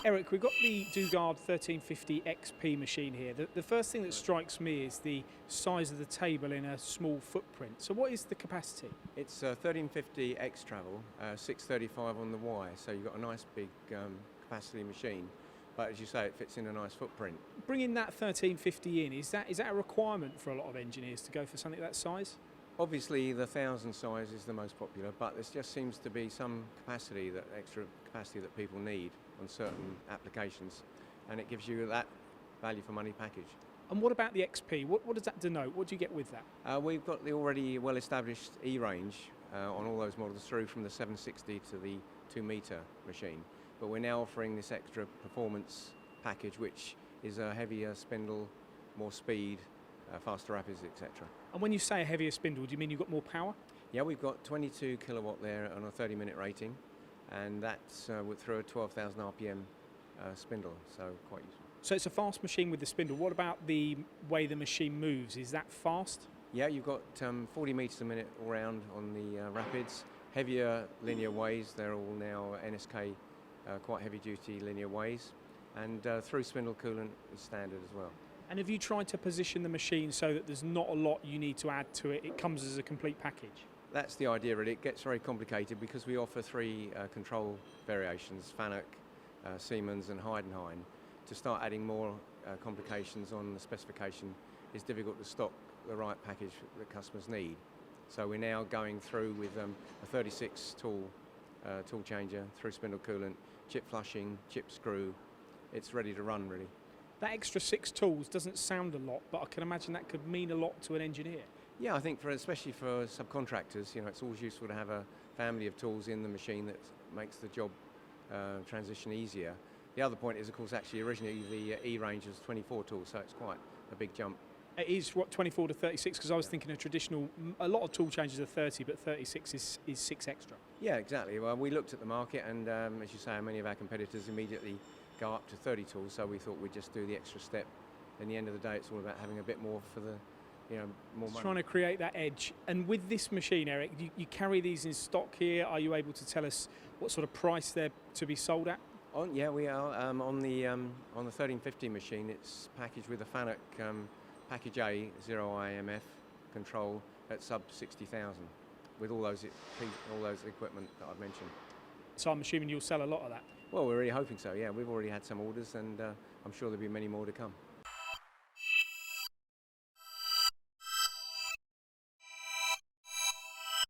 Eric, we've got the Dugard 1350 XP machine here. The first thing that strikes me is the size of the table in a small footprint. So what is the capacity? It's 1350 X travel, 635 on the Y, so you've got a nice big capacity machine. But as you say, it fits in a nice footprint. Bringing that 1350 in, is that a requirement for a lot of engineers to go for something that size? Obviously, the 1000 size is the most popular, but there just seems to be some capacity, that extra capacity that people need on certain applications, and it gives you that value for money package. And what about the XP? What does that denote? What do you get with that? We've got the already well-established E range on all those models through from the 760 to the 2 metre machine, but we're now offering this extra performance package, which is a heavier spindle, more speed, faster rapids, etc. And when you say a heavier spindle, do you mean you've got more power? Yeah, we've got 22 kilowatt there on a 30-minute rating, and that's through a 12,000 RPM spindle, so quite useful. So it's a fast machine with the spindle. What about the way the machine moves? Is that fast? Yeah, you've got 40 metres a minute all round on the rapids. Heavier linear ways, they're all now NSK, quite heavy-duty linear ways, and through spindle coolant is standard as well. And have you tried to position the machine so that there's not a lot you need to add to it? It comes as a complete package? That's the idea, really. It gets very complicated because we offer 3 control variations, Fanuc, Siemens and Heidenhain. To start adding more complications on the specification is difficult to stock the right package that customers need. So we're now going through with a 36 tool changer, through spindle coolant, chip flushing, chip screw. It's ready to run, really. That extra 6 tools doesn't sound a lot, but I can imagine that could mean a lot to an engineer. Yeah, I think especially for subcontractors, it's always useful to have a family of tools in the machine that makes the job transition easier. The other point is, of course, actually originally the E range was 24 tools, so it's quite a big jump. It is, 24 to 36, because I was thinking a traditional, a lot of tool changes are 30, but 36 is 6 extra. Yeah, exactly. Well, we looked at the market, and as you say, many of our competitors immediately go up to 30 tools, so we thought we'd just do the extra step. In the end of the day, it's all about having a bit more for the, more money. Trying to create that edge. And with this machine, Eric, you carry these in stock here. Are you able to tell us what sort of price they're to be sold at? Yeah, we are. On the 1350 machine, it's packaged with a Fanuc Package A 0 IMF control at sub 60,000, with all those equipment that I've mentioned. So I'm assuming you'll sell a lot of that? Well, we're really hoping so, yeah. We've already had some orders, and I'm sure there'll be many more to come.